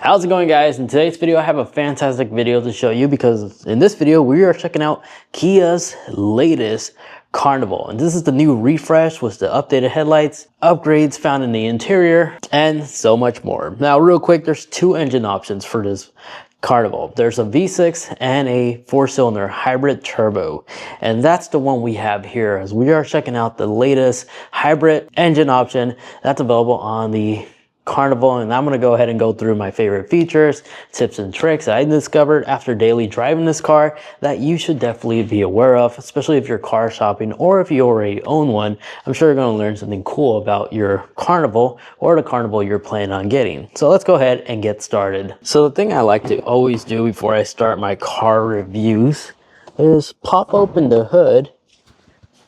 How's it going, guys? In today's video I have a fantastic video to show you, because in this video we are checking out Kia's latest Carnival, and this is the new refresh with the updated headlights, upgrades found in the interior, and so much more. Now real quick, there's two engine options for this Carnival. There's a V6 and a 4-cylinder hybrid turbo, and that's the one we have here, as we are checking out the latest hybrid engine option that's available on the Carnival. And I'm going to go ahead and go through my favorite features, tips and tricks that I discovered after daily driving this car that you should definitely be aware of, especially if you're car shopping or if you already own one. I'm sure you're going to learn something cool about your Carnival or the Carnival you're planning on getting. So let's go ahead and get started. So the thing I like to always do before I start my car reviews is pop open the hood,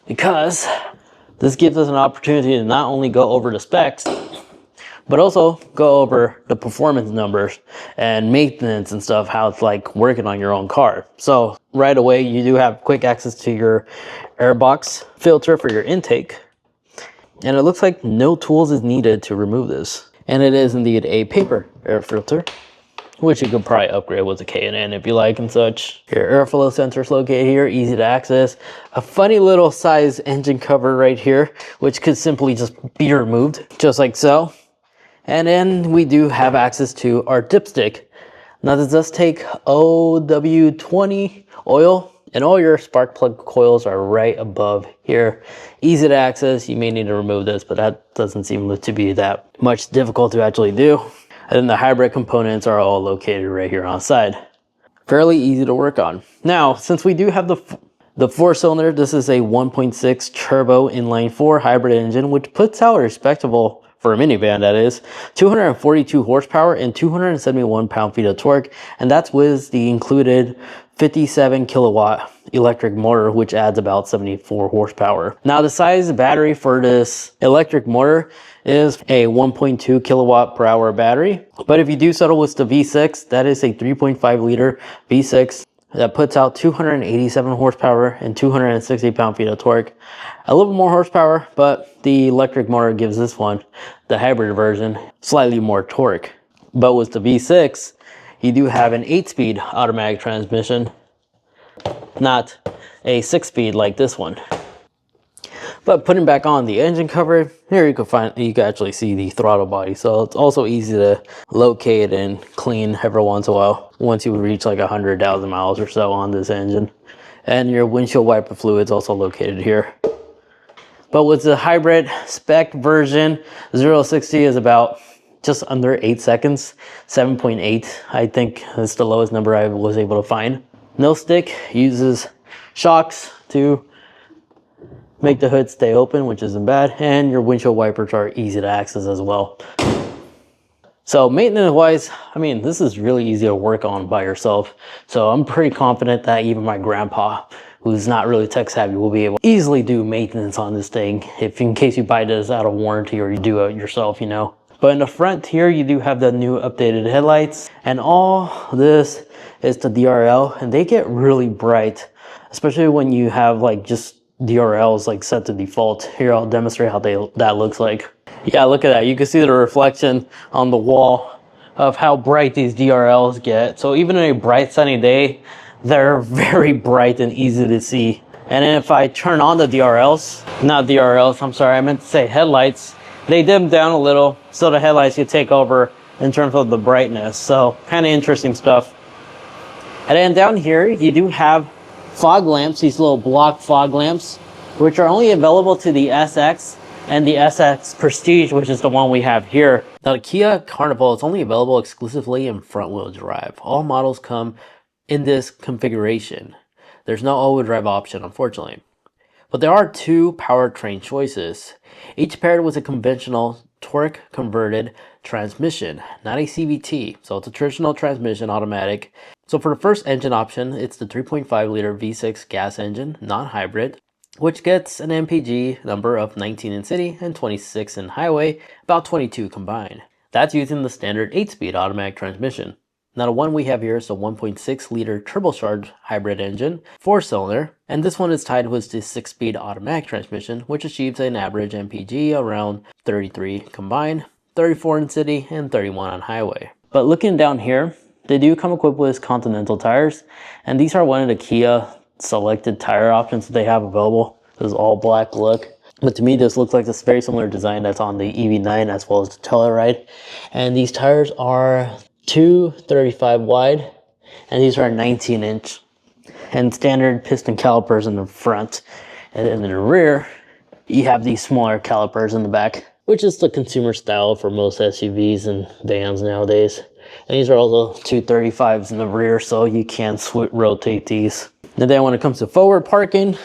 because this gives us an opportunity to not only go over the specs, but also go over the performance numbers and maintenance and stuff, how it's like working on your own car. So right away, you do have quick access to your airbox filter for your intake. And it looks like no tools is needed to remove this. And it is indeed a paper air filter, which you could probably upgrade with a K&N if you like and such. Your airflow sensor is located here, easy to access. A funny little size engine cover right here, which could simply just be removed, just like so. And then we do have access to our dipstick. Now this does take OW20 oil, and all your spark plug coils are right above here. Easy to access. You may need to remove this, but that doesn't seem to be that much difficult to actually do. And then the hybrid components are all located right here on the side. Fairly easy to work on. Now, since we do have the 4-cylinder, this is a 1.6 turbo inline 4 hybrid engine, which puts out a respectable, for a minivan that is, 242 horsepower and 271 pound-feet of torque, and that's with the included 57 kilowatt electric motor, which adds about 74 horsepower. Now the size of battery for this electric motor is a 1.2 kilowatt per hour battery, but if you do settle with the V6, that is a 3.5 liter V6 that puts out 287 horsepower and 260 pound-feet of torque. A little more horsepower, but the electric motor gives this one, the hybrid version, slightly more torque. But with the V6, you do have an 8-speed automatic transmission, not a 6-speed like this one. But putting back on the engine cover, here you can actually see the throttle body. So it's also easy to locate and clean every once in a while, once you reach like 100,000 miles or so on this engine. And your windshield wiper fluid is also located here. But with the hybrid spec version, 0-60 is about just under 8 seconds, 7.8, I think is the lowest number I was able to find. No stick, uses shocks to make the hood stay open, which isn't bad, and your windshield wipers are easy to access as well. So maintenance wise, I mean, this is really easy to work on by yourself. So I'm pretty confident that even my grandpa, who's not really tech savvy, will be able to easily do maintenance on this thing, if in case you buy this out of warranty or you do it yourself, you know. But in the front here, you do have the new updated headlights, and all this is the DRL, and they get really bright, especially when you have like just DRLs like set to default. Here, I'll demonstrate how that looks like. Yeah, look at that. You can see the reflection on the wall of how bright these DRLs get. So even on a bright sunny day, they're very bright and easy to see. And then if I turn on the DRLs, I'm sorry, I meant to say headlights, they dim down a little so the headlights can take over in terms of the brightness. So kind of interesting stuff. And then down here, you do have fog lamps, these little block fog lamps, which are only available to the SX and the SX Prestige, which is the one we have here. Now the Kia Carnival is only available exclusively in front-wheel drive. All models come in this configuration. There's no all-wheel drive option, unfortunately. But there are two powertrain choices, each paired with a conventional torque converted transmission, not a CVT. So it's a traditional transmission, automatic. So for the first engine option, it's the 3.5 liter V6 gas engine, non-hybrid, which gets an MPG number of 19 in city and 26 in highway, about 22 combined. That's using the standard 8-speed automatic transmission. Now the one we have here is a 1.6 liter turbocharged hybrid engine, 4-cylinder, and this one is tied with the 6-speed automatic transmission, which achieves an average MPG around 33 combined, 34 in city, and 31 on highway. But looking down here, they do come equipped with Continental tires, and these are one of the Kia selected tire options that they have available. This is all black look. But to me, this looks like this very similar design that's on the EV9 as well as the Telluride. And these tires are 235 wide, and these are 19-inch. And standard piston calipers in the front. And in the rear, you have these smaller calipers in the back, which is the consumer style for most SUVs and vans nowadays. And these are also 235s in the rear, so you can rotate these. And then when it comes to forward parking,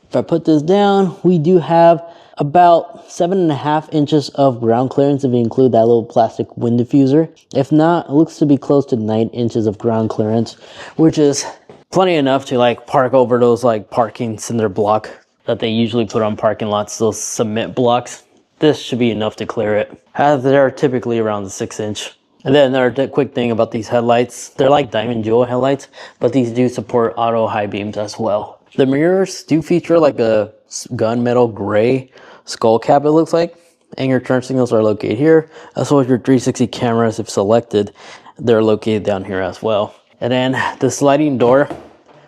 if I put this down, we do have about 7.5 inches of ground clearance if you include that little plastic wind diffuser. If not, it looks to be close to 9 inches of ground clearance, which is plenty enough to like park over those like parking cinder block that they usually put on parking lots, those cement blocks. This should be enough to clear it, as they're typically around the 6-inch. And then another quick thing about these headlights, they're like diamond jewel headlights, but these do support auto high beams as well. The mirrors do feature like a gunmetal gray skull cap, it looks like, and your turn signals are located here, as well as your 360 cameras, if selected, they're located down here as well. And then the sliding door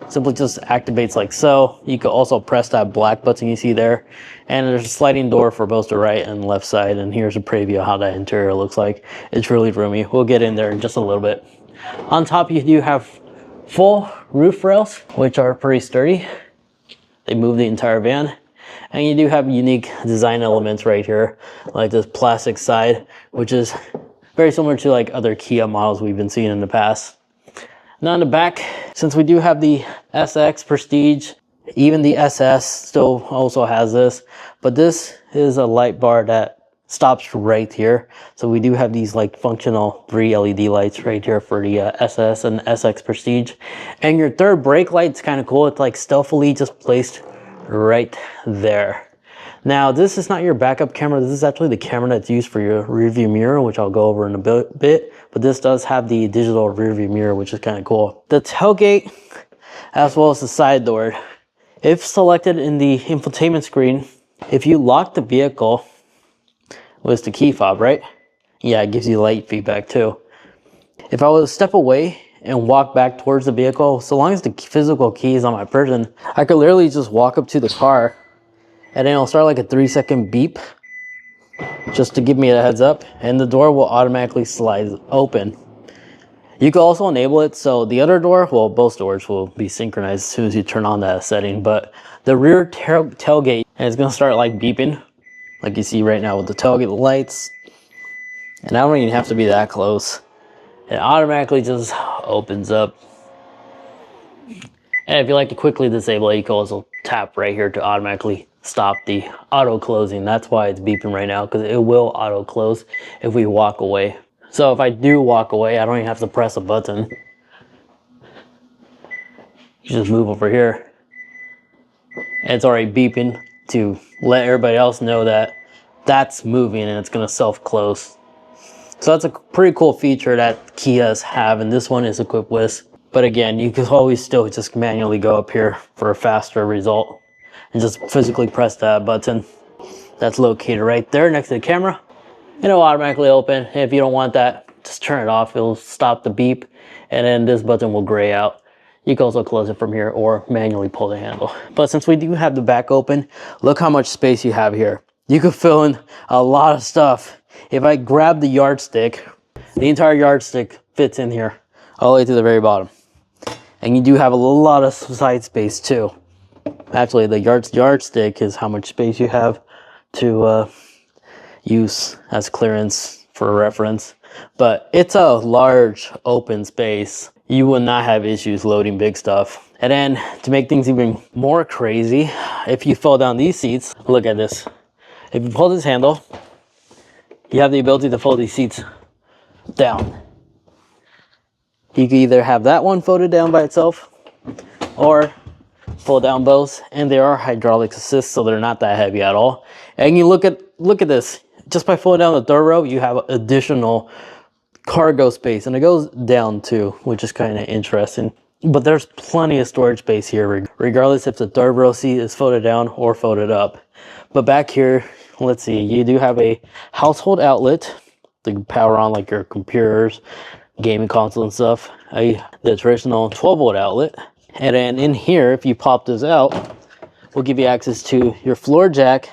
simply just activates like so. You can also press that black button you see there, and there's a sliding door for both the right and left side. And here's a preview of how that interior looks like. It's really roomy. We'll get in there in just a little bit. On top, you do have full roof rails, which are pretty sturdy. They move the entire van. And you do have unique design elements right here, like this plastic side, which is very similar to like other Kia models we've been seeing in the past. Now in the back, since we do have the SX Prestige, even the SS still also has this, but this is a light bar that stops right here. So we do have these like functional 3 LED lights right here for the SS and SX Prestige. And your third brake light's kind of cool. It's like stealthily just placed right there. Now this is not your backup camera. This is actually the camera that's used for your rear view mirror, which I'll go over in a bit. But this does have the digital rear view mirror, which is kind of cool. The tailgate, as well as the side door, if selected in the infotainment screen, if you lock the vehicle with the key fob, right? Yeah, it gives you light feedback too. If I was to step away and walk back towards the vehicle, so long as the physical key is on my person, I could literally just walk up to the car, and then it'll start like a 3-second beep just to give me a heads up, and the door will automatically slide open. You can also enable it so the other door, well, both doors will be synchronized as soon as you turn on that setting, but the rear tailgate is going to start like beeping, like you see right now with the tailgate lights. And I don't even have to be that close. It automatically just opens up. And if you like to quickly disable it, you can also tap right here to automatically stop the auto closing. That's why it's beeping right now, because it will auto close if we walk away. So if I do walk away, I don't even have to press a button. You just move over here, and it's already beeping to let everybody else know that that's moving and it's gonna self-close. So that's a pretty cool feature that Kias have, and this one is equipped with. But again, you can always still just manually go up here for a faster result and just physically press that button that's located right there next to the camera. And it'll automatically open. And if you don't want that, just turn it off. It'll stop the beep, and then this button will gray out. You can also close it from here or manually pull the handle. But since we do have the back open, look how much space you have here. You could fill in a lot of stuff. If I grab the yardstick, the entire yardstick fits in here all the way to the very bottom. And you do have a lot of side space too. Actually, the yardstick is how much space you have to use as clearance for reference. But it's a large open space. You will not have issues loading big stuff. And then to make things even more crazy, if you fold down these seats, look at this. If you pull this handle, you have the ability to fold these seats down. You can either have that one folded down by itself or fold down both, and they are hydraulic assist, so they're not that heavy at all. And you look at this. Just by folding down the third row, you have additional cargo space, and it goes down too, which is kind of interesting. But there's plenty of storage space here, regardless if the third row seat is folded down or folded up. But back here, let's see, you do have a household outlet, to power on like your computers, gaming console and stuff. The traditional 12-volt outlet. And then in here, if you pop this out, will give you access to your floor jack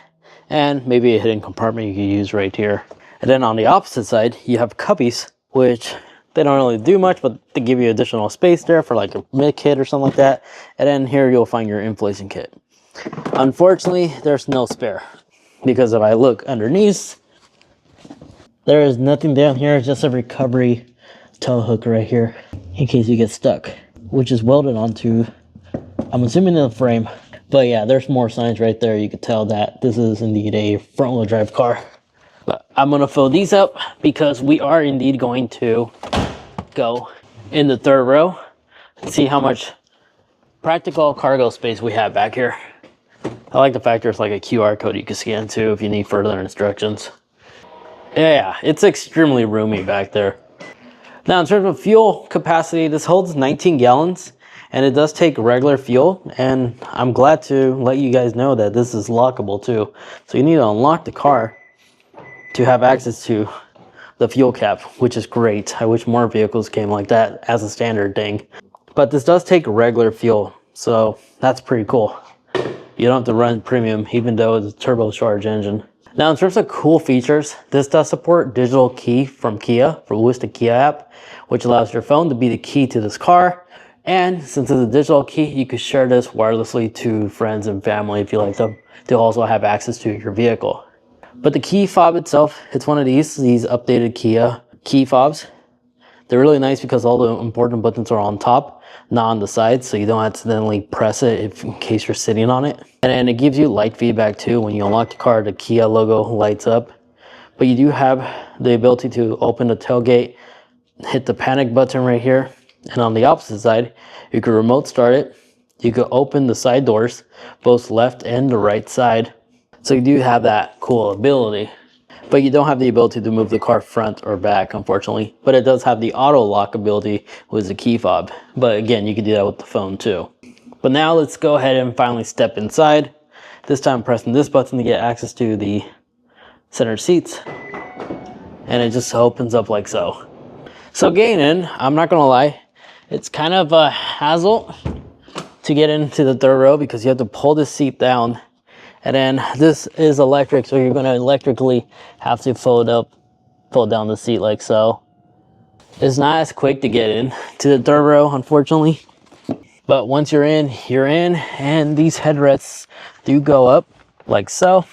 and maybe a hidden compartment you can use right here. And then on the opposite side, you have cubbies, which they don't really do much, but they give you additional space there for like a mid kit or something like that. And then here you'll find your inflation kit. Unfortunately, there's no spare, because if I look underneath, there is nothing down here, just a recovery tow hook right here in case you get stuck, which is welded onto, I'm assuming, the frame. But yeah, there's more signs right there. You could tell that this is indeed a front-wheel drive car. But I'm gonna fill these up because we are indeed going to go in the third row and see how much practical cargo space we have back here. I like the fact there's like a QR code you can scan too if you need further instructions. Yeah, it's extremely roomy back there. Now in terms of fuel capacity, this holds 19 gallons and it does take regular fuel, and I'm glad to let you guys know that this is lockable too. So you need to unlock the car to have access to the fuel cap, which is great. I wish more vehicles came like that as a standard thing. But this does take regular fuel, so that's pretty cool. You don't have to run premium even though it's a turbocharged engine. Now in terms of cool features, this does support digital key from Kia with the Kia app, which allows your phone to be the key to this car. And since it's a digital key, you can share this wirelessly to friends and family if you like them to also have access to your vehicle. But the key fob itself, it's one of these updated Kia key fobs. They're really nice because all the important buttons are on top, not on the sides, so you don't accidentally press it in case you're sitting on it. And then it gives you light feedback too. When you unlock the car, the Kia logo lights up. But you do have the ability to open the tailgate, hit the panic button right here. And on the opposite side, you can remote start it. You can open the side doors, both left and the right side. So you do have that cool ability. But you don't have the ability to move the car front or back, unfortunately. But it does have the auto lock ability with the key fob. But again, you can do that with the phone too. But now let's go ahead and finally step inside. This time pressing this button to get access to the center seats. And it just opens up like so. So getting in, I'm not gonna lie, it's kind of a hassle to get into the third row because you have to pull this seat down. And then this is electric, so you're gonna electrically have to fold down the seat like so. It's not as quick to get in to the third row, unfortunately. But once you're in, and these headrests do go up like so.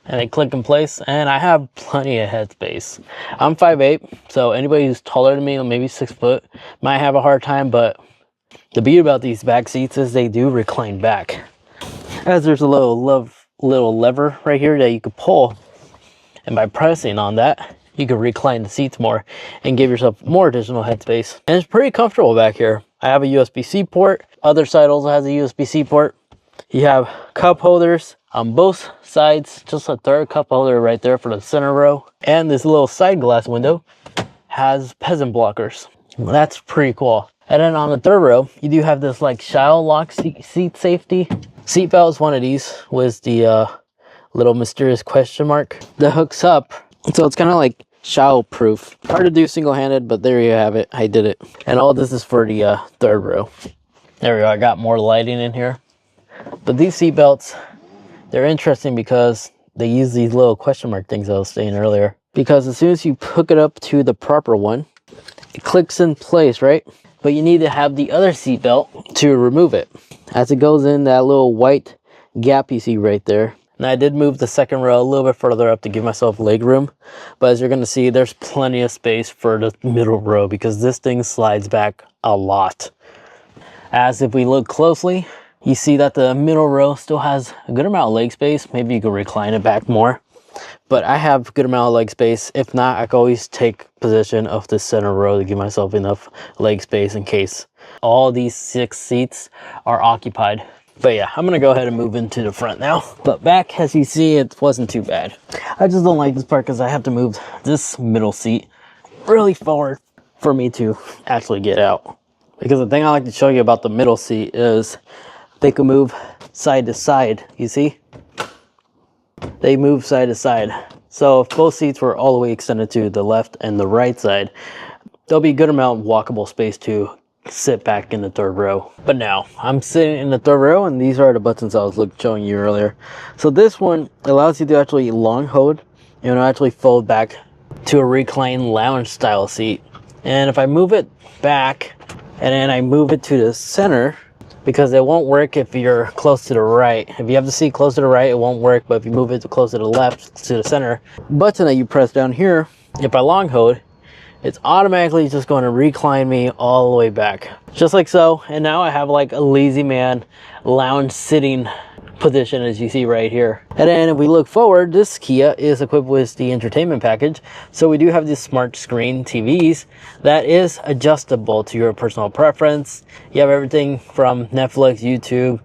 And they click in place, and I have plenty of headspace. I'm 5'8", so anybody who's taller than me, maybe 6 foot, might have a hard time, but the beauty about these back seats is they do recline back. As there's a little lever right here that you could pull, and by pressing on that, you can recline the seats more and give yourself more additional headspace. And it's pretty comfortable back here. I have a USB-C port. Other side also has a USB-C port. You have cup holders on both sides, just a third cup holder right there for the center row. And this little side glass window has peasant blockers. That's pretty cool. And then on the third row, you do have this like child lock seat safety. Seat belt is one of these with the little mysterious question mark that hooks up. So it's kind of like child proof. Hard to do single-handed, but there you have it. I did it. And all this is for the third row. There we go. I got more lighting in here. But these seat belts, they're interesting because they use these little question mark things I was saying earlier. Because as soon as you hook it up to the proper one, it clicks in place, right? But you need to have the other seat belt to remove it. As it goes in that little white gap you see right there. And I did move the second row a little bit further up to give myself leg room. But as you're going to see, there's plenty of space for the middle row because this thing slides back a lot. As if we look closely, you see that the middle row still has a good amount of leg space. Maybe you could recline it back more. But I have a good amount of leg space. If not, I can always take position of the center row to give myself enough leg space in case all these 6 seats are occupied. But yeah, I'm gonna go ahead and move into the front now. But back, as you see, it wasn't too bad. I just don't like this part because I have to move this middle seat really forward for me to actually get out. Because the thing I like to show you about the middle seat is they can move side to side, you see? They move side to side. So if both seats were all the way extended to the left and the right side, there'll be a good amount of walkable space to sit back in the third row. But now I'm sitting in the third row, and these are the buttons I was showing you earlier. So this one allows you to actually long hold, and it'll actually fold back to a reclined lounge style seat. And if I move it back and then I move it to the center, because it won't work if you're close to the right. If you have the seat close to the right, it won't work, but if you move it close to the left, to the center, button that you press down here, if I long hold, it's automatically just going to recline me all the way back. Just like so. And now I have like a lazy man lounge sitting position, as you see right here. And then if we look forward, this Kia is equipped with the entertainment package. So we do have these smart screen TVs that is adjustable to your personal preference. You have everything from Netflix, YouTube,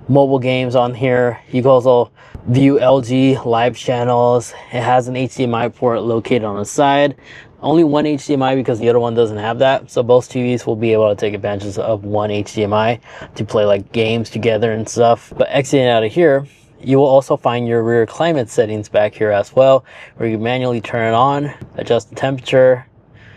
mobile games on here. You can also view LG live channels. It has an HDMI port located on the side. Only one HDMI because the other one doesn't have that. So both TVs will be able to take advantage of one HDMI to play like games together and stuff. But exiting out of here, you will also find your rear climate settings back here as well, where you manually turn it on, adjust the temperature,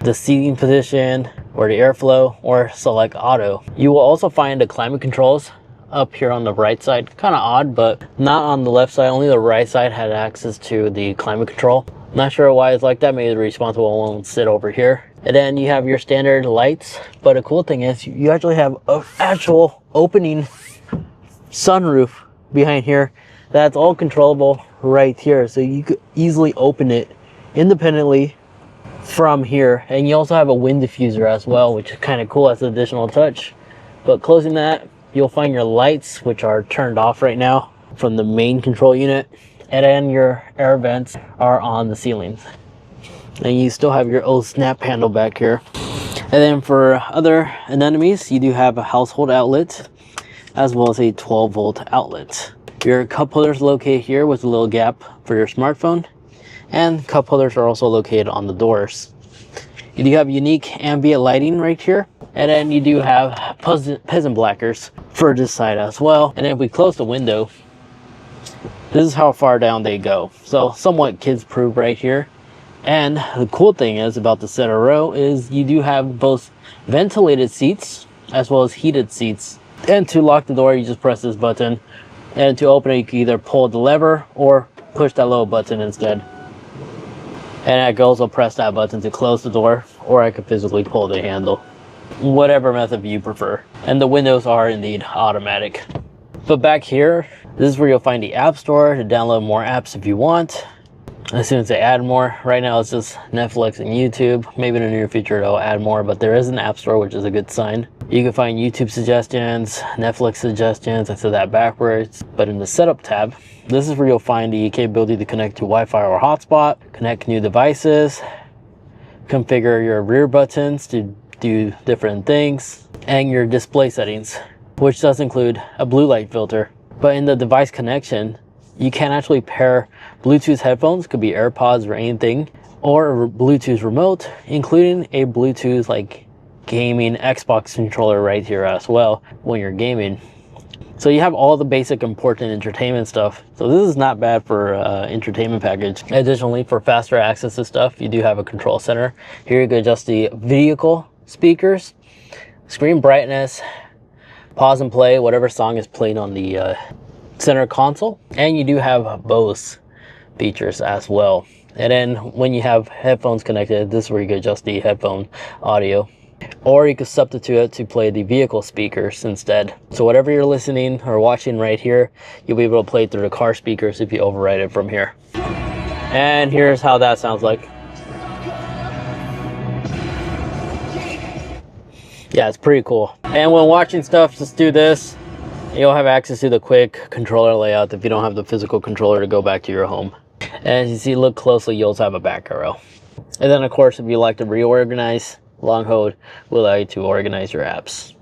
the seating position, or the airflow, or select auto. You will also find the climate controls up here on the right side. Kind of odd, but not on the left side. Only the right side had access to the climate control. Not sure why it's like that. Maybe the responsible one will sit over here. And then you have your standard lights. But the cool thing is you actually have an actual opening sunroof behind here that's all controllable right here. So you could easily open it independently from here. And you also have a wind diffuser as well, which is kind of cool as an additional touch. But closing that, you'll find your lights, which are turned off right now from the main control unit. And then your air vents are on the ceilings. And you still have your old snap handle back here. And then for other anemones, you do have a household outlet as well as a 12-volt outlet. Your cup holders located here with a little gap for your smartphone. And cup holders are also located on the doors. You do have unique ambient lighting right here. And then you do have peasant blackers for this side as well. And then if we close the window, this is how far down they go. So somewhat kids-proof right here. And the cool thing is about the center row is you do have both ventilated seats as well as heated seats. And to lock the door, you just press this button. And to open it, you can either pull the lever or push that little button instead. And I can also press that button to close the door, or I could physically pull the handle. Whatever method you prefer. And the windows are indeed automatic. But back here, this is where you'll find the App Store to download more apps if you want. As soon as they add more, right now it's just Netflix and YouTube. Maybe in the near future they'll add more, but there is an App Store, which is a good sign. You can find YouTube suggestions, Netflix suggestions. I said that backwards. But in the Setup tab, this is where you'll find the capability to connect to Wi-Fi or hotspot, connect new devices, configure your rear buttons to do different things, and your display settings, which does include a blue light filter. But in the device connection, you can actually pair Bluetooth headphones, could be AirPods or anything, or a Bluetooth remote, including a Bluetooth like gaming Xbox controller right here as well when you're gaming. So you have all the basic important entertainment stuff. So this is not bad for entertainment package. Additionally, for faster access to stuff, you do have a control center. Here you can adjust the vehicle speakers, screen brightness, pause and play whatever song is played on the center console. And you do have Bose features as well. And then when you have headphones connected, this is where you can adjust the headphone audio. Or you can substitute it to play the vehicle speakers instead. So whatever you're listening or watching right here, you'll be able to play it through the car speakers if you override it from here. And here's how that sounds like. Yeah, it's pretty cool. And when watching stuff, just do this. You'll have access to the quick controller layout if you don't have the physical controller to go back to your home. And as you see, look closely, you'll also have a back arrow. And then of course, if you like to reorganize, long hold will allow you to organize your apps.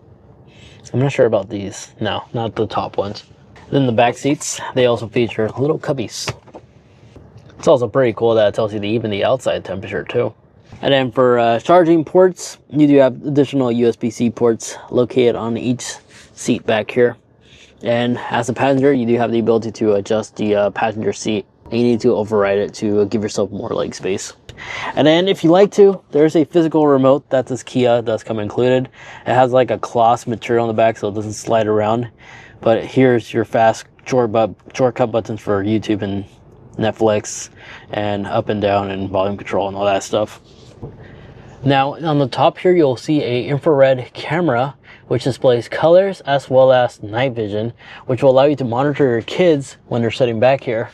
I'm not sure about these. No, not the top ones. Then the back seats, they also feature little cubbies. It's also pretty cool that it tells you even the outside temperature too. And then for charging ports, you do have additional USB-C ports located on each seat back here. And as a passenger, you do have the ability to adjust the passenger seat and you need to override it to give yourself more leg space. And then if you like to, there's a physical remote that this Kia does come included. It has like a cloth material on the back so it doesn't slide around. But here's your fast shortcut buttons for YouTube and Netflix, and up and down and volume control and all that stuff. Now on the top here you'll see a infrared camera which displays colors as well as night vision, which will allow you to monitor your kids when they're sitting back here.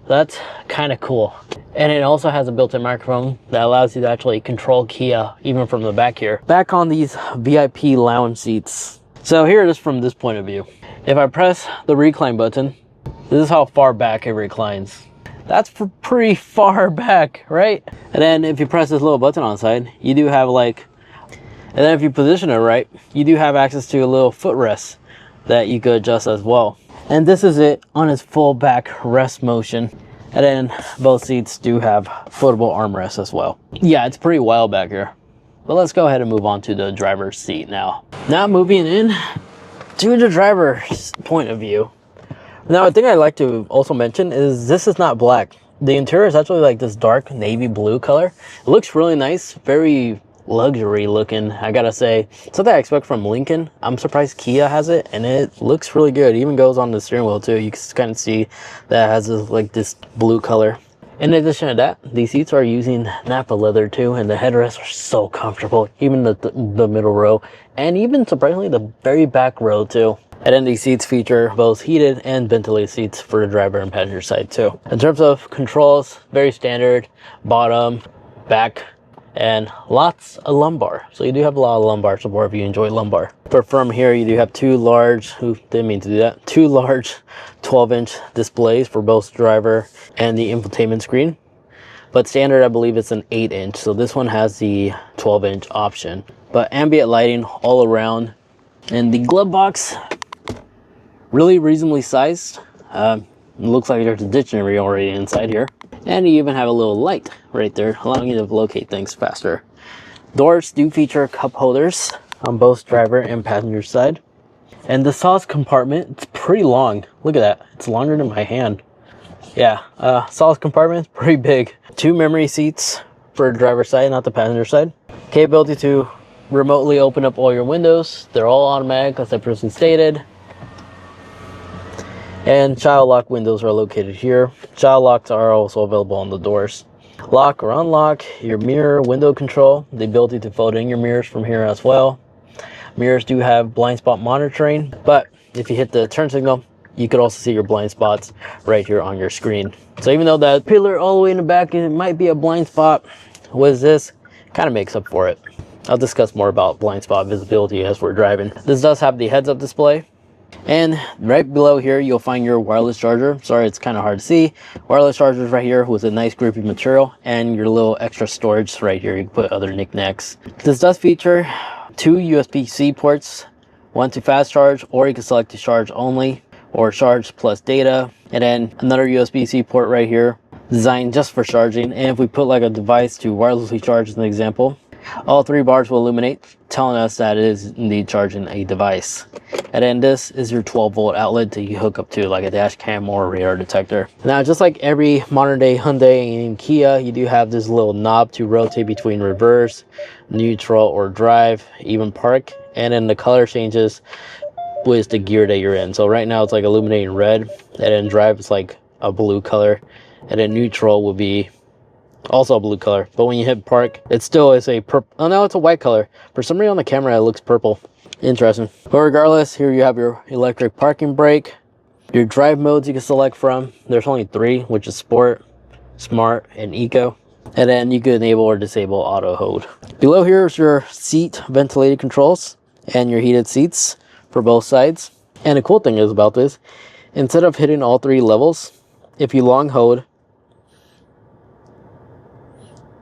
That's kind of cool. And it also has a built-in microphone that allows you to actually control Kia even from the back here. Back on these VIP lounge seats. So here it is from this point of view. If I press the recline button, this is how far back it reclines. That's pretty far back, right? And then if you press this little button on the side, you do have like, and then if you position it right, you do have access to a little footrest that you could adjust as well. And this is it on its full back rest motion. And then both seats do have foldable armrests as well. Yeah, it's pretty wild back here. But let's go ahead and move on to the driver's seat now. Now moving in to the driver's point of view. Now, a thing I'd like to also mention is this is not black. The interior is actually like this dark navy blue color. It looks really nice, very luxury looking, I gotta say. Something I expect from Lincoln. I'm surprised Kia has it, and it looks really good. It even goes on the steering wheel too. You can kind of see that it has this blue color. In addition to that, these seats are using Nappa leather too, and the headrests are so comfortable, even the middle row, and even surprisingly the very back row too. And then these seats feature both heated and ventilated seats for the driver and passenger side too. In terms of controls, very standard, bottom, back, and lots of lumbar. So you do have a lot of lumbar support if you enjoy lumbar. But from here, you do have two large 12-inch displays for both driver and the infotainment screen. But standard, I believe it's an 8-inch. So this one has the 12-inch option. But ambient lighting all around. And the glove box, really reasonably sized. It looks like there's a dictionary already inside here. And you even have a little light right there, allowing you to locate things faster. Doors do feature cup holders on both driver and passenger side. And the sauce compartment, it's pretty long. Look at that, it's longer than my hand. Yeah, sauce compartment is pretty big. 2 memory seats for the driver's side, not the passenger side. Capability to remotely open up all your windows. They're all automatic, as I previously stated. And child lock windows are located here. Child locks are also available on the doors. Lock or unlock, your mirror window control, the ability to fold in your mirrors from here as well. Mirrors do have blind spot monitoring, but if you hit the turn signal, you could also see your blind spots right here on your screen. So even though that pillar all the way in the back, it might be a blind spot, with this, kind of makes up for it. I'll discuss more about blind spot visibility as we're driving. This does have the heads-up display. And right below here, you'll find your wireless charger. Sorry, it's kind of hard to see. Wireless chargers right here with a nice grippy material, and your little extra storage right here. You can put other knickknacks. This does feature 2 USB-C ports, one to fast charge, or you can select to charge only, or charge plus data. And then another USB-C port right here, designed just for charging. And if we put like a device to wirelessly charge as an example, all 3 bars will illuminate, telling us that it is indeed charging a device. And then this is your 12-volt outlet that you hook up to like a dash cam or a radar detector. Now, just like every modern day Hyundai and Kia, you do have this little knob to rotate between reverse, neutral, or drive, even park. And then the color changes with the gear that you're in. So right now it's like illuminating red, and then drive is like a blue color, and then neutral will be also a blue color. But when you hit park, it still is a purple. Oh no, it's a white color. For some reason on the camera it looks purple. Interesting. But regardless, here you have your electric parking brake, your drive modes you can select from. There's only 3, which is sport, smart, and eco. And then you can enable or disable auto hold. Below here is your seat ventilated controls and your heated seats for both sides. And the cool thing is about this, instead of hitting all 3 levels, if you long hold,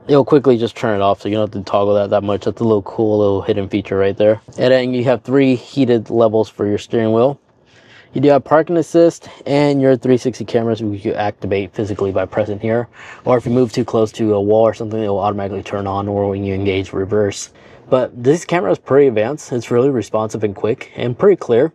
it'll quickly just turn it off, so you don't have to toggle that much. That's a little cool little hidden feature right there. And then you have 3 heated levels for your steering wheel. You do have parking assist and your 360 cameras, which you activate physically by pressing here. Or if you move too close to a wall or something, it will automatically turn on, or when you engage reverse. But this camera is pretty advanced. It's really responsive and quick and pretty clear.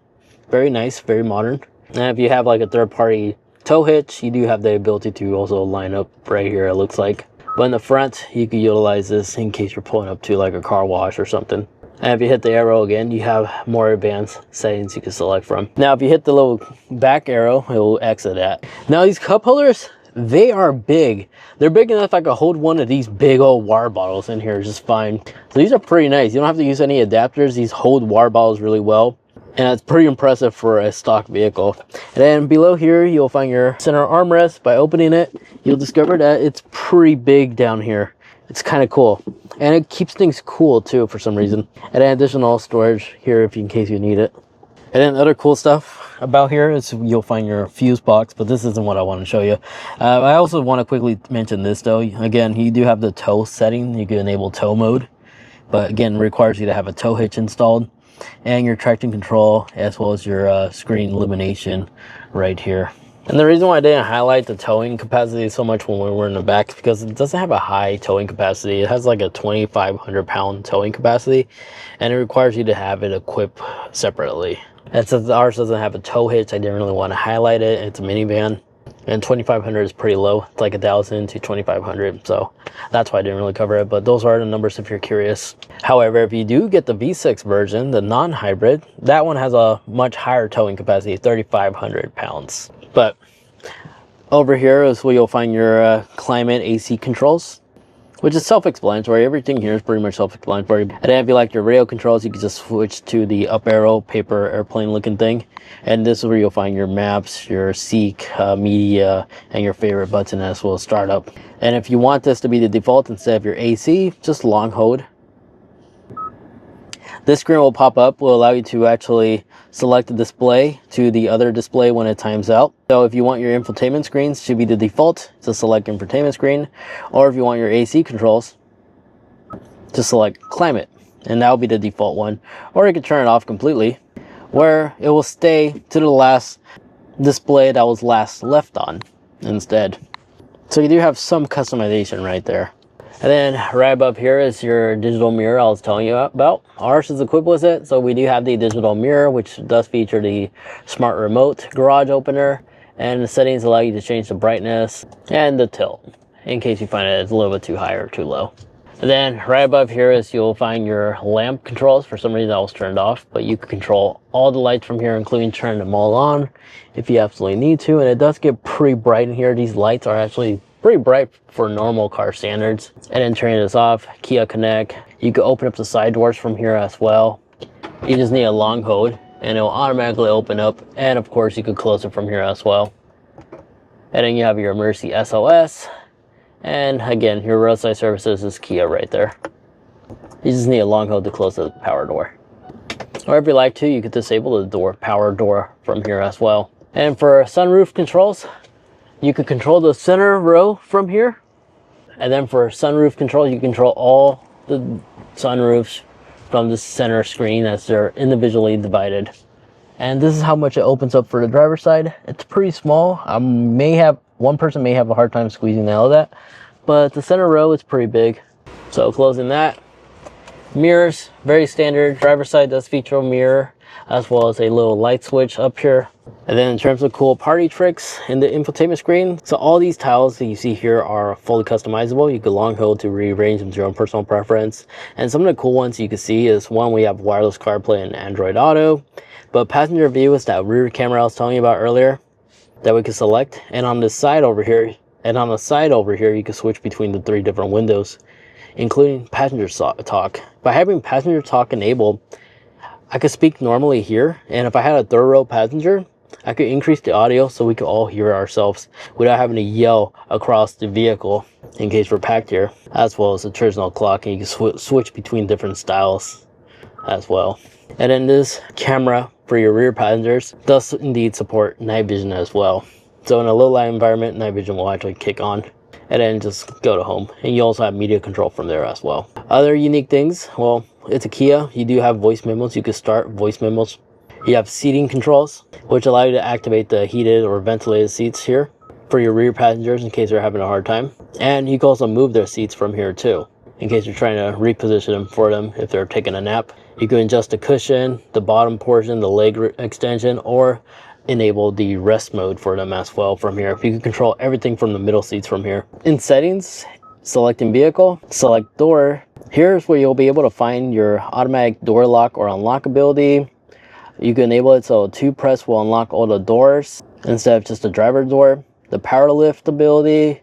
Very nice, very modern. And if you have like a third-party tow hitch, you do have the ability to also line up right here, it looks like. But in the front, you can utilize this in case you're pulling up to like a car wash or something. And if you hit the arrow again, you have more advanced settings you can select from. Now, if you hit the little back arrow, it will exit that. Now, these cup holders, they are big. They're big enough I could hold one of these big old water bottles in here just fine. So these are pretty nice. You don't have to use any adapters. These hold water bottles really well. And it's pretty impressive for a stock vehicle. And then below here, you'll find your center armrest. By opening it, you'll discover that it's pretty big down here. It's kind of cool. And it keeps things cool too for some reason. And then additional storage here in case you need it. And then other cool stuff about here is you'll find your fuse box, but this isn't what I want to show you. I also want to quickly mention this though. Again, you do have the tow setting. You can enable tow mode, but again, it requires you to have a tow hitch installed and your traction control as well as your screen illumination right here. And the reason why I didn't highlight the towing capacity so much when we were in the back is because it doesn't have a high towing capacity. It has like a 2,500 pound towing capacity, and it requires you to have it equipped separately. And since ours doesn't have a tow hitch, I didn't really want to highlight it. It's a minivan, and 2,500 is pretty low. It's like 1,000 to 2,500, so that's why I didn't really cover it. But those are the numbers if you're curious. However, if you do get the V6 version, the non-hybrid, that one has a much higher towing capacity, 3,500 pounds. But over here is where you'll find your climate AC controls, which is self-explanatory. Everything here is pretty much self-explanatory. And then if you like your radio controls, you can just switch to the up arrow paper airplane looking thing. And this is where you'll find your maps, your seek, media, and your favorite button as well as startup. And if you want this to be the default instead of your AC, just long hold. This screen will pop up, will allow you to actually select the display to the other display when it times out. So if you want your infotainment screens to be the default, to select infotainment screen, or if you want your AC controls, to select climate, and that will be the default one. Or you can turn it off completely, where it will stay to the last display that was last left on instead. So you do have some customization right there. And then right above here is your digital mirror I was telling you about. Ours is equipped with it, so we do have the digital mirror, which does feature the smart remote garage opener, and the settings allow you to change the brightness and the tilt in case you find it's a little bit too high or too low. And then right above here is you'll find your lamp controls. For some reason that was turned off, but you can control all the lights from here, including turning them all on if you absolutely need to. And it does get pretty bright in here. These lights are actually pretty bright for normal car standards. And then turning this off, Kia Connect. You can open up the side doors from here as well. You just need a long hold and it will automatically open up. And of course you could close it from here as well. And then you have your emergency SOS. And again, your roadside services is Kia right there. You just need a long hold to close the power door. Or if you like to, you could disable the power door from here as well. And for sunroof controls, you can control the center row from here. And then for sunroof control, you control all the sunroofs from the center screen as they're individually divided. And this is how much it opens up for the driver's side. It's pretty small. One person may have a hard time squeezing out of that, but the center row is pretty big. So closing that. Mirrors, very standard. Driver's side does feature a mirror as well as a little light switch up here. And then in terms of cool party tricks in the infotainment screen, so all these tiles that you see here are fully customizable. You can long hold to rearrange them to your own personal preference. And some of the cool ones you can see is one, we have wireless CarPlay and Android Auto. But passenger view is that rear camera I was telling you about earlier that we can select. And on the side over here, you can switch between the 3 different windows, including passenger talk. By having passenger talk enabled, I could speak normally here, and if I had a third row passenger, I could increase the audio so we could all hear ourselves without having to yell across the vehicle in case we're packed here, as well as the traditional clock, and you can switch between different styles as well. And then this camera for your rear passengers does indeed support night vision as well. So in a low light environment, night vision will actually kick on and then just go to home. And you also have media control from there as well. Other unique things, well, it's a Kia. You do have voice memos. You can start voice memos. You have seating controls, which allow you to activate the heated or ventilated seats here for your rear passengers in case they're having a hard time. And you can also move their seats from here too, in case you're trying to reposition them for them if they're taking a nap. You can adjust the cushion, the bottom portion, the leg extension, or enable the rest mode for them as well from here. You can control everything from the middle seats from here. In settings, selecting vehicle, select door. Here's where you'll be able to find your automatic door lock or unlock ability. You can enable it so 2 press will unlock all the doors instead of just the driver door. The power lift ability.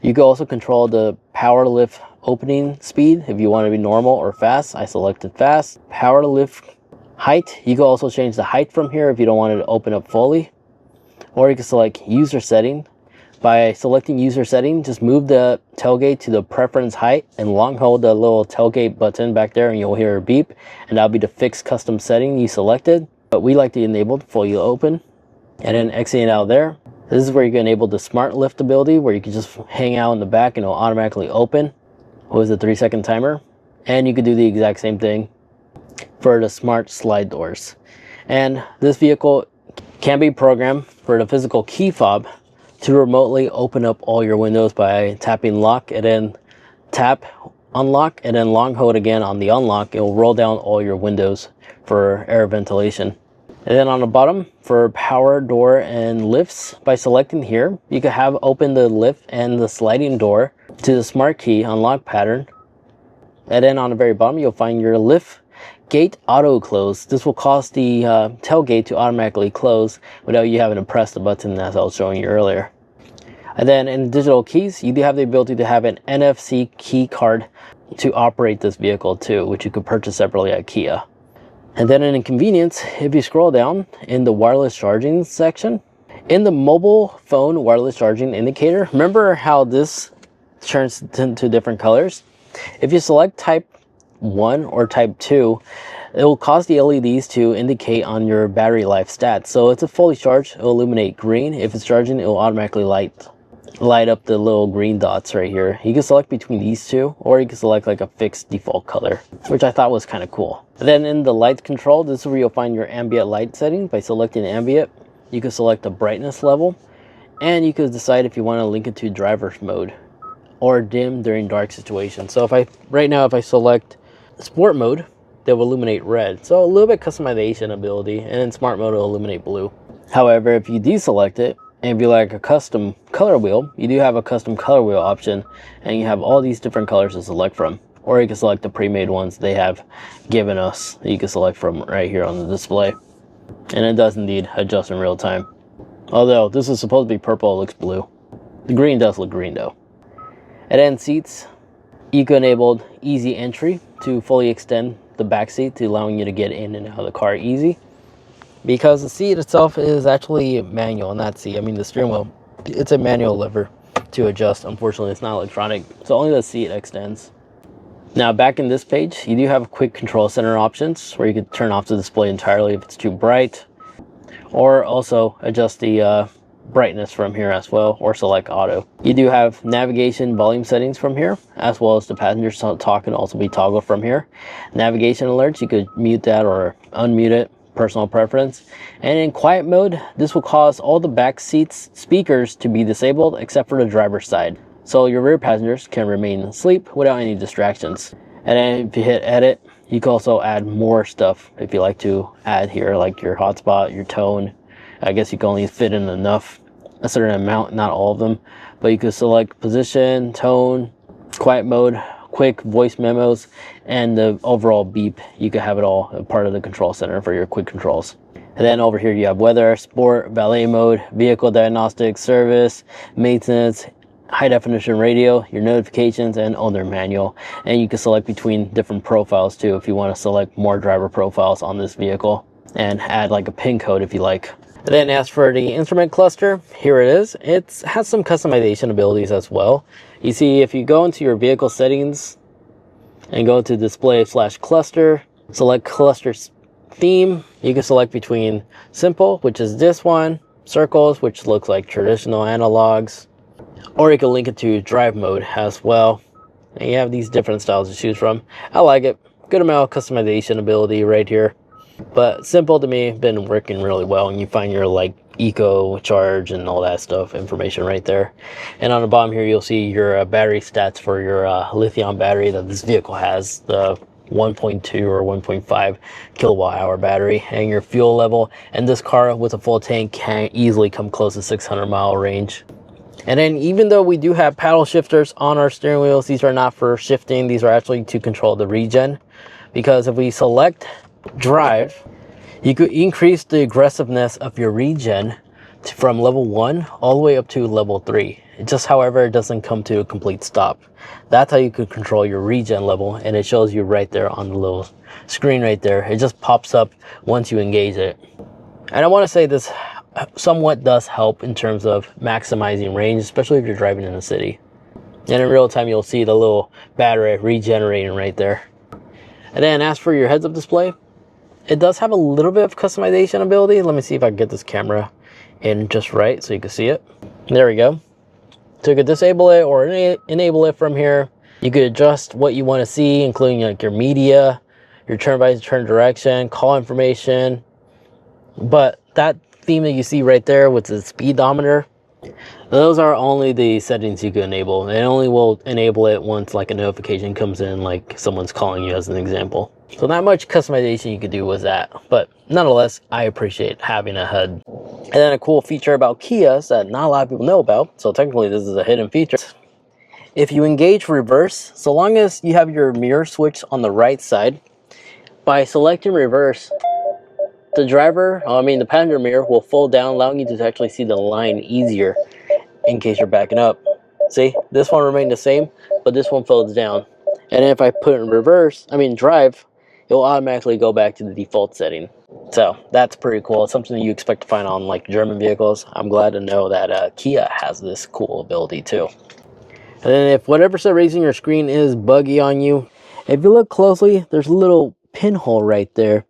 You can also control the power lift opening speed if you want to be normal or fast. I selected fast. Power lift height. You can also change the height from here if you don't want it to open up fully. Or you can select user setting. By selecting user setting, just move the tailgate to the preference height and long hold the little tailgate button back there and you'll hear a beep. And that'll be the fixed custom setting you selected. But we like to enable fully open. And then exiting out there. This is where you can enable the smart lift ability where you can just hang out in the back and it'll automatically open with the 3-second timer. And you can do the exact same thing for the smart slide doors. And this vehicle can be programmed for the physical key fob to remotely open up all your windows by tapping lock and then tap unlock and then long hold again on the unlock. It will roll down all your windows for air ventilation. And then on the bottom for power door and lifts, by selecting here, you can have open the lift and the sliding door to the smart key unlock pattern. And then on the very bottom, you'll find your lift gate auto close. This will cause the tailgate to automatically close without you having to press the button as I was showing you earlier. And then in digital keys, you do have the ability to have an NFC key card to operate this vehicle too, which you could purchase separately at Kia. And then in convenience, if you scroll down in the wireless charging section, in the mobile phone wireless charging indicator, remember how this turns into different colors? If you select type 1 or type 2, it will cause the LEDs to indicate on your battery life stats. So it's a fully charged, it will illuminate green. If it's charging, it will automatically light up the little green dots right here. You can select between these two, or you can select like a fixed default color, which I thought was kind of cool. Then in the light control, this is where you'll find your ambient light setting. By selecting ambient, you can select the brightness level, and you can decide if you want to link it to driver's mode or dim during dark situations. So right now if I select sport mode, they will illuminate red. So a little bit customization ability, and in smart mode, it'll illuminate blue. However, if you deselect it and be like a custom color wheel, you do have a custom color wheel option, and you have all these different colors to select from. Or you can select the pre-made ones they have given us that you can select from right here on the display. And it does indeed adjust in real time. Although this is supposed to be purple, it looks blue. The green does look green though. And then seats, you can enable easy entry to fully extend the back seat to allowing you to get in and out of the car easy. Because the seat itself is actually manual, not seat. I mean the steering wheel, it's a manual lever to adjust. Unfortunately, it's not electronic, so only the seat extends. Now back in this page, you do have quick control center options where you can turn off the display entirely if it's too bright, or also adjust the brightness from here as well, or select auto. You do have navigation volume settings from here, as well as the passenger talk can also be toggled from here. Navigation alerts, you could mute that or unmute it, personal preference. And in quiet mode, this will cause all the back seats speakers to be disabled except for the driver's side, so your rear passengers can remain asleep without any distractions. And then if you hit edit, you can also add more stuff if you like to add here, like your hotspot, your tone. I guess you can only fit in a certain amount, not all of them, but you can select position, tone, quiet mode, quick voice memos, and the overall beep. You can have it all a part of the control center for your quick controls. And then over here you have weather, sport, valet mode, vehicle diagnostics, service, maintenance, high definition radio, your notifications, and owner manual. And you can select between different profiles too if you want to select more driver profiles on this vehicle, and add like a pin code if you like. And then as for the instrument cluster, here it is. It has some customization abilities as well. You see, if you go into your vehicle settings and go to display/cluster, select cluster theme, you can select between simple, which is this one, circles, which looks like traditional analogs, or you can link it to drive mode as well. And you have these different styles to choose from. I like it. Good amount of customization ability right here. But simple to me, been working really well, and you find your like eco charge and all that stuff information right there. And on the bottom here, you'll see your battery stats for your lithium battery that this vehicle has. The 1.2 or 1.5 kilowatt hour battery, and your fuel level, and this car with a full tank can easily come close to 600-mile range. And then even though we do have paddle shifters on our steering wheels, these are not for shifting, these are actually to control the regen, because if we select drive, you could increase the aggressiveness of your regen from level 1 all the way up to level 3. It just, however, it doesn't come to a complete stop. That's how you could control your regen level, and it shows you right there on the little screen right there. It just pops up once you engage it. And I want to say this somewhat does help in terms of maximizing range, especially if you're driving in the city. And in real time, you'll see the little battery regenerating right there. And then as for your heads-up display, it does have a little bit of customization ability. Let me see if I can get this camera in just right so you can see it. There we go. So you could disable it or enable it from here. You could adjust what you want to see, including like your media, your turn by turn direction, call information. But that theme that you see right there with the speedometer, those are only the settings you can enable. It only will enable it once like a notification comes in, like someone's calling you, as an example. So not much customization you could do with that, but nonetheless, I appreciate having a HUD. And then a cool feature about Kias that not a lot of people know about, so technically this is a hidden feature. If you engage reverse, so long as you have your mirror switch on the right side, by selecting reverse, the passenger mirror will fold down, allowing you to actually see the line easier in case you're backing up. See, this one remained the same, but this one folds down. And if I put it in drive, it will automatically go back to the default setting. So that's pretty cool. It's something that you expect to find on like German vehicles. I'm glad to know that Kia has this cool ability too. And then if whatever for some reason your screen is buggy on you, if you look closely, there's a little pinhole right there.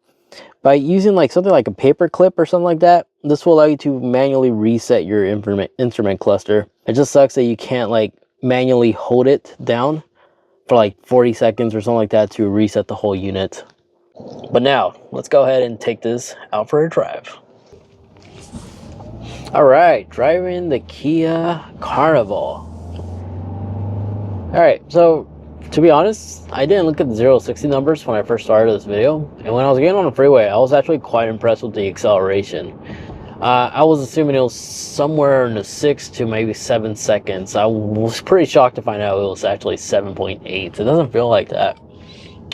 By using like something like a paper clip or something like that, this will allow you to manually reset your instrument cluster. It just sucks that you can't like manually hold it down for like 40 seconds or something like that to reset the whole unit. But now, let's go ahead and take this out for a drive. Alright, driving the Kia Carnival. Alright, so to be honest, I didn't look at the 0-60 numbers when I first started this video, and when I was getting on the freeway, I was actually quite impressed with the acceleration. I was assuming it was somewhere in the 6 to maybe 7 seconds. I was pretty shocked to find out it was actually 7.8. It doesn't feel like that.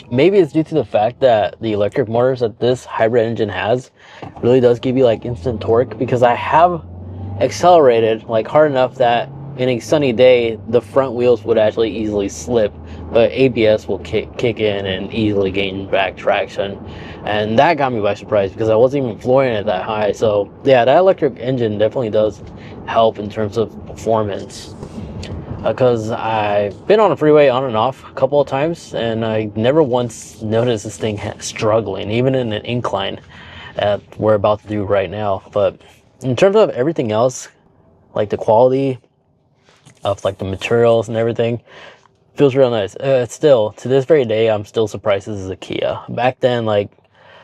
Maybe it's due to the fact that the electric motors that this hybrid engine has really does give you like instant torque, because I have accelerated like hard enough that in a sunny day the front wheels would actually easily slip, but ABS will kick in and easily gain back traction, and that got me by surprise because I wasn't even flooring it that high. So yeah, that electric engine definitely does help in terms of performance, because I've been on the freeway on and off a couple of times and I never once noticed this thing struggling, even in an incline that we're about to do right now. But in terms of everything else, like the quality of like the materials and everything, feels real nice. Still, to this very day, I'm still surprised this is a Kia. Back then, like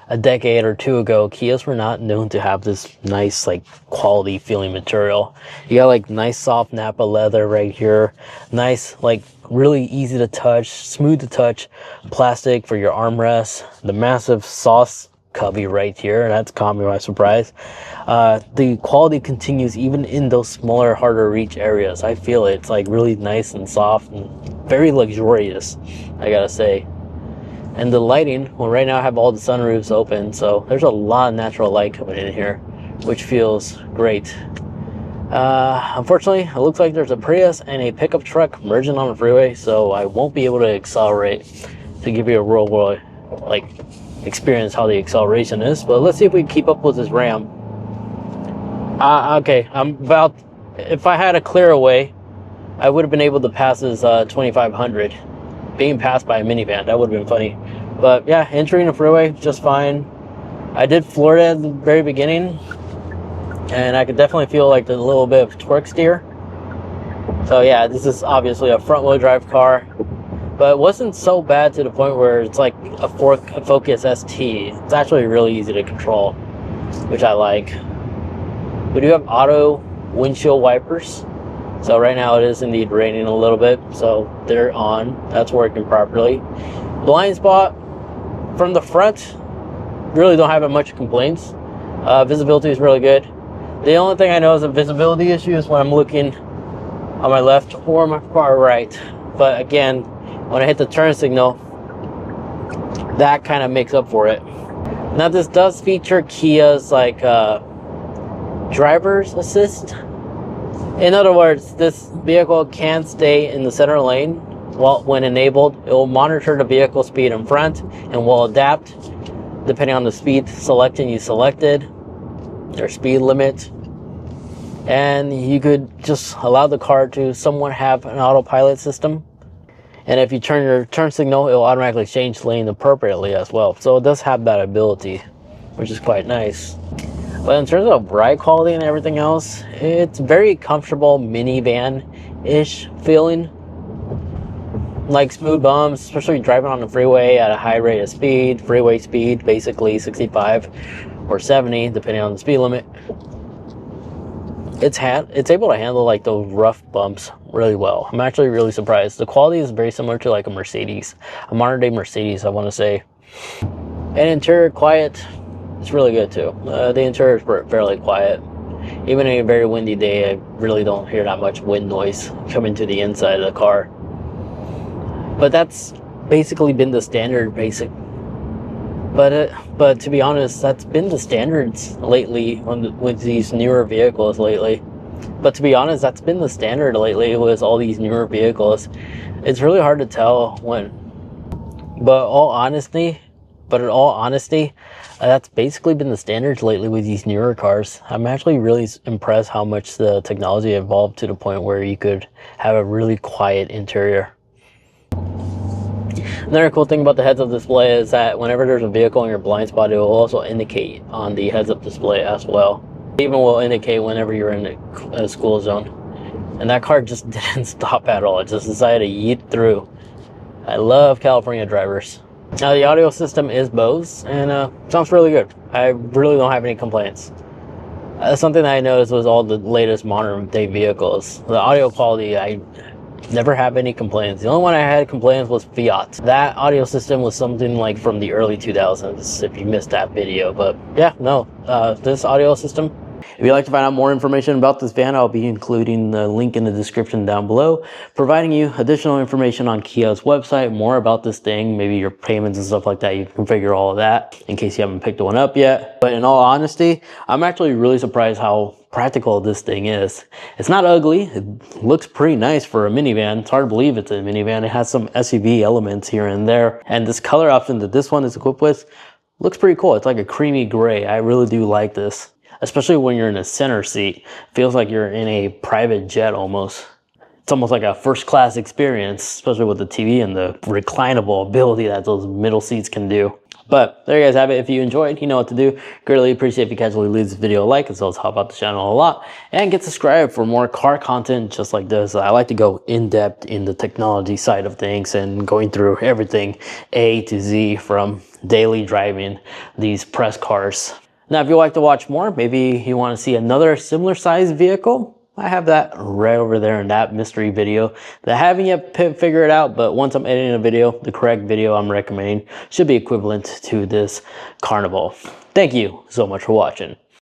a decade or two ago, Kias were not known to have this nice like quality feeling material. You got like nice soft Nappa leather right here, nice like really easy to touch, smooth to touch plastic for your armrests, the massive sauce cubby right here, and that's caught me by surprise. The quality continues even in those smaller, harder to reach areas. I feel it. It's like really nice and soft and very luxurious, I gotta say. And the lighting, well, right now I have all the sunroofs open, so there's a lot of natural light coming in here, which feels great. Unfortunately, it looks like there's a Prius and a pickup truck merging on the freeway, so I won't be able to accelerate to give you a real world like experience how the acceleration is. But let's see if we can keep up with this Ram. Okay, if I had a clear way, I would have been able to pass this 2500. Being passed by a minivan, that would have been funny. But yeah, entering the freeway just fine. I did floor it at the very beginning, and I could definitely feel like the little bit of torque steer. So yeah, this is obviously a front wheel drive car, but it wasn't so bad to the point where it's like a Focus ST. It's actually really easy to control, which I like. We do have auto windshield wipers. So right now it is indeed raining a little bit, so they're on. That's working properly. Blind spot, from the front, really don't have much complaints. Visibility is really good. The only thing I know is a visibility issue is when I'm looking on my left or my far right. But again, when I hit the turn signal, that kind of makes up for it. Now this does feature Kia's like driver's assist. In other words, this vehicle can stay in the center lane when enabled. It will monitor the vehicle speed in front and will adapt depending on the speed selection you selected, or speed limit. And you could just allow the car to somewhat have an autopilot system. And if you turn your turn signal, it will automatically change lane appropriately as well. So it does have that ability, which is quite nice. But in terms of ride quality and everything else, it's very comfortable minivan-ish feeling. Like smooth bumps, especially driving on the freeway at a high rate of speed, freeway speed, basically 65 or 70, depending on the speed limit. It's able to handle like those rough bumps really well. I'm actually really surprised. The quality is very similar to like a Mercedes, a modern day Mercedes, I want to say. And interior quiet, it's really good too. The interior is fairly quiet. Even in a very windy day, I really don't hear that much wind noise coming to the inside of the car. But that's basically been the standard basic. But to be honest, that's been the standards lately with these newer vehicles lately. But to be honest, that's been the standard lately with all these newer vehicles. It's really hard to tell when. But in all honesty, that's basically been the standards lately with these newer cars. I'm actually really impressed how much the technology evolved to the point where you could have a really quiet interior. Another cool thing about the heads-up display is that whenever there's a vehicle in your blind spot, it will also indicate on the heads-up display as well. It even will indicate whenever you're in a school zone. And that car just didn't stop at all. It just decided to yeet through. I love California drivers. Now the audio system is Bose and sounds really good. I really don't have any complaints. Something that I noticed was all the latest modern day vehicles. The audio quality, I never have any complaints. The only one I had complaints was Fiat. That audio system was something like from the early 2000s, if you missed that video. But yeah, no, this audio system. If you'd like to find out more information about this van, I'll be including the link in the description down below, providing you additional information on Kia's website, more about this thing, maybe your payments and stuff like that. You can configure all of that in case you haven't picked one up yet. But in all honesty, I'm actually really surprised how practical this thing is. It's not ugly. It looks pretty nice for a minivan. It's hard to believe it's a minivan. It has some SUV elements here and there. And this color option that this one is equipped with looks pretty cool. It's like a creamy gray. I really do like this. Especially when you're in a center seat. Feels like you're in a private jet almost. It's almost like a first class experience, especially with the TV and the reclinable ability that those middle seats can do. But there you guys have it. If you enjoyed, you know what to do. Greatly appreciate if you casually leave this video a like, as well as help out the channel a lot. And get subscribed for more car content just like this. I like to go in depth in the technology side of things and going through everything A to Z from daily driving these press cars. Now, if you'd like to watch more, maybe you want to see another similar sized vehicle, I have that right over there in that mystery video that I haven't yet figured out, but once I'm editing a video, the correct video I'm recommending should be equivalent to this Carnival. Thank you so much for watching.